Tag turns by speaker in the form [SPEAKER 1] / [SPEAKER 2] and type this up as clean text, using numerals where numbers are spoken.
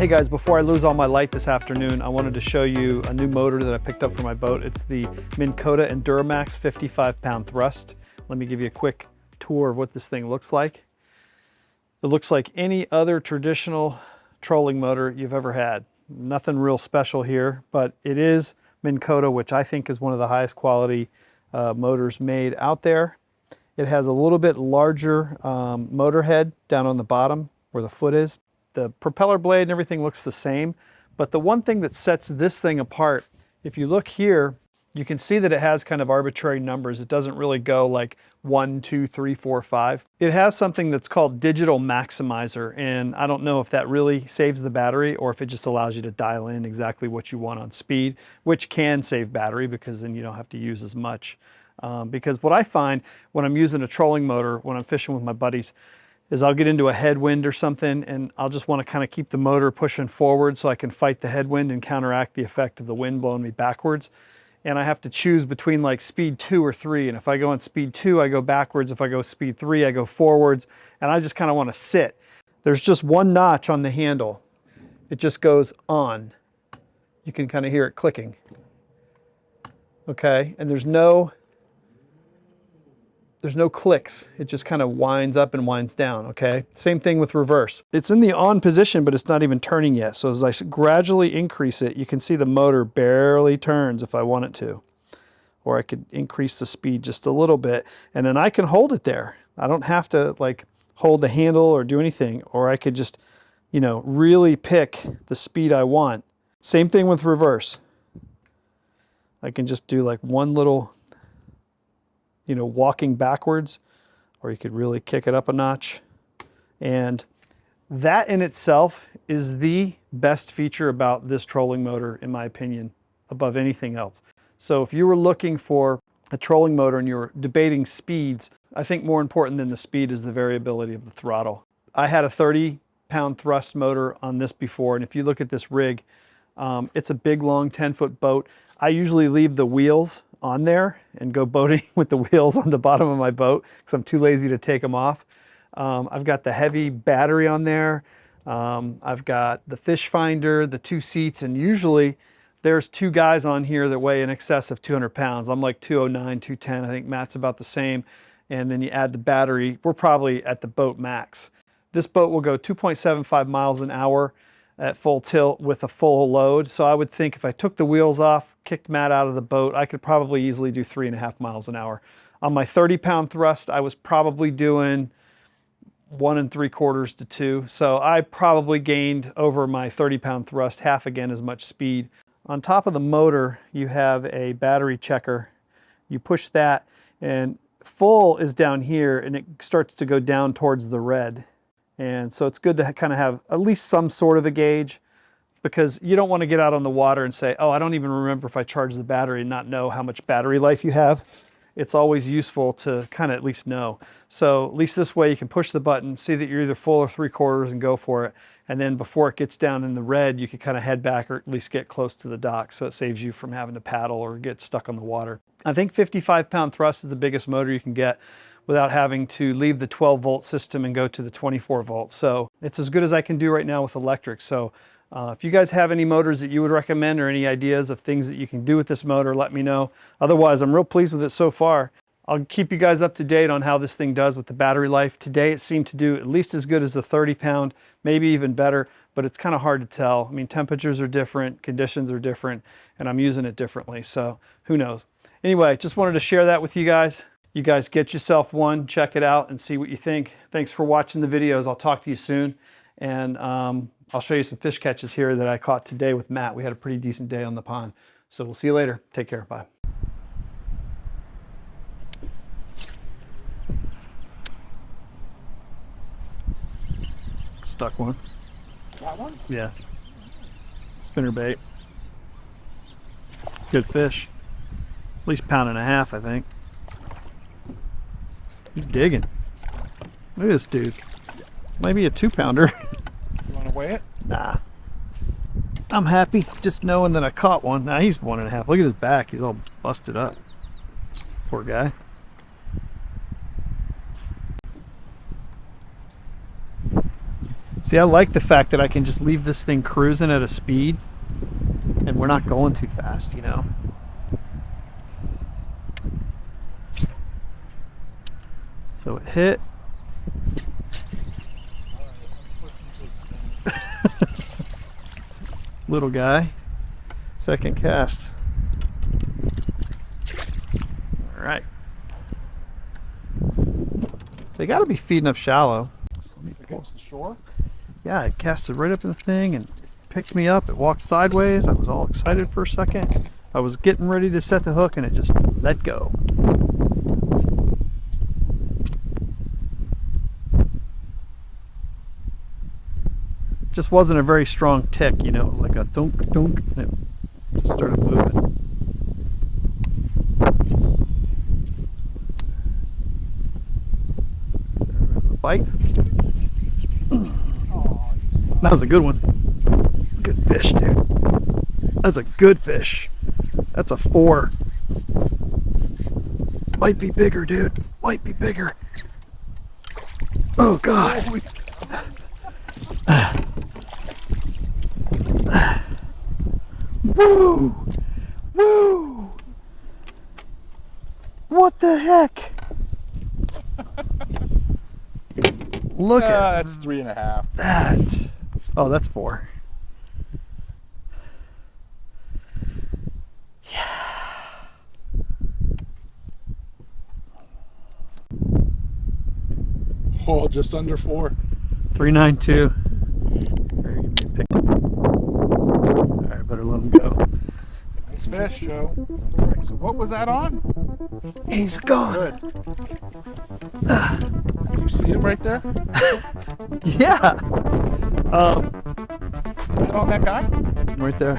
[SPEAKER 1] Hey guys, before I lose all my light this afternoon, I wanted to show you a new motor that I picked up for my boat. It's the Minn Kota EnDuramax 55-pound thrust. Let me give you a quick tour of what this thing looks like. It looks like any other traditional trolling motor you've ever had. Nothing real special here, but it is Minn Kota, which I think is one of the highest quality motors made out there. It has a little bit larger motor head down on the bottom where the foot is. The propeller blade and everything looks the same, but the one thing that sets this thing apart, if you look here, you can see that it has kind of arbitrary numbers. It doesn't really go like 1, 2, 3, 4, 5. It has something that's called digital maximizer, and I don't know if that really saves the battery or if it just allows you to dial in exactly what you want on speed, which can save battery because then you don't have to use as much. Because what I find when I'm using a trolling motor, when I'm fishing with my buddies, is I'll get into a headwind or something and I'll just want to kind of keep the motor pushing forward so I can fight the headwind and counteract the effect of the wind blowing me backwards. And I have to choose between like speed 2 or 3. And if I go on speed 2, I go backwards. If I go speed 3, I go forwards. And I just kind of want to sit. There's just one notch on the handle. It just goes on. You can kind of hear it clicking. Okay, and there's no clicks. It just kind of winds up and winds down, okay? Same thing with reverse. It's in the on position, but it's not even turning yet. So as I gradually increase it, you can see the motor barely turns if I want it to. Or I could increase the speed just a little bit, and then I can hold it there. I don't have to like hold the handle or do anything, or I could just, you know, really pick the speed I want. Same thing with reverse. I can just do like one little, you know, walking backwards, or you could really kick it up a notch. And that in itself is the best feature about this trolling motor, in my opinion, above anything else. So if you were looking for a trolling motor and you're debating speeds, I think more important than the speed is the variability of the throttle. I had a 30-pound thrust motor on this before, and if you look at this rig, it's a big, long 10-foot boat. I usually leave the wheels on there and go boating with the wheels on the bottom of my boat because I'm too lazy to take them off. I've got the heavy battery on there. I've got the fish finder, the 2 seats, and usually there's 2 guys on here that weigh in excess of 200 pounds. I'm like 209, 210. I think Matt's about the same. And then you add the battery, we're probably at the boat max. This boat will go 2.75 miles an hour at full tilt with a full load. So I would think if I took the wheels off, kicked Matt out of the boat, I could probably easily do 3.5 miles an hour. On my 30-pound thrust, I was probably doing 1 3/4 to 2. So I probably gained over my 30-pound thrust half again as much speed. On top of the motor, you have a battery checker. You push that and full is down here and it starts to go down towards the red. And so it's good to kind of have at least some sort of a gauge, because you don't want to get out on the water and say, oh, I don't even remember if I charged the battery and not know how much battery life you have. It's always useful to kind of at least know. So at least this way you can push the button, see that you're either full or 3/4 and go for it. And then before it gets down in the red, you can kind of head back or at least get close to the dock. So it saves you from having to paddle or get stuck on the water. I think 55-pound thrust is the biggest motor you can get without having to leave the 12-volt system and go to the 24-volt. So it's as good as I can do right now with electric. So if you guys have any motors that you would recommend or any ideas of things that you can do with this motor, let me know. Otherwise, I'm real pleased with it so far. I'll keep you guys up to date on how this thing does with the battery life. Today, it seemed to do at least as good as the 30-pound, maybe even better, but it's kind of hard to tell. I mean, temperatures are different, conditions are different, and I'm using it differently, so who knows. Anyway, just wanted to share that with you guys. You guys get yourself one, check it out, and see what you think. Thanks for watching the videos. I'll talk to you soon. And I'll show you some fish catches here that I caught today with Matt. We had a pretty decent day on the pond. So we'll see you later. Take care. Bye. Stuck one.
[SPEAKER 2] That one?
[SPEAKER 1] Yeah. Spinner bait. Good fish. At least 1.5 pounds, I think. He's digging. Look at this dude. Maybe a 2-pounder.
[SPEAKER 2] You want to weigh it?
[SPEAKER 1] Nah. I'm happy just knowing that I caught one. Nah, he's 1.5. Look at his back. He's all busted up. Poor guy. See, I like the fact that I can just leave this thing cruising at a speed and we're not going too fast, you know. So it hit. Little guy. Second cast. All right. They got to be feeding up shallow. So let me pull.
[SPEAKER 2] Against the shore?
[SPEAKER 1] Yeah, it casted right up in the thing and picked me up. It walked sideways. I was all excited for a second. I was getting ready to set the hook and it just let go. Just wasn't a very strong tick, you know. It was like a dunk, dunk, and it just started moving. Bite. That was a good one. Good fish, dude. That's a good fish. That's a 4. Might be bigger, dude. Might be bigger. Oh, God. Woo! Woo! What the heck? Look at
[SPEAKER 2] That's 3.5.
[SPEAKER 1] that. Oh, that's 4.
[SPEAKER 2] Oh, just under 4.
[SPEAKER 1] 392. There, give me a pick. All right, better let him go.
[SPEAKER 2] Nice fish, Joe. All right, so what was that on?
[SPEAKER 1] He's gone.
[SPEAKER 2] Good. You see him right there?
[SPEAKER 1] Yeah.
[SPEAKER 2] Is that on that guy?
[SPEAKER 1] Right there.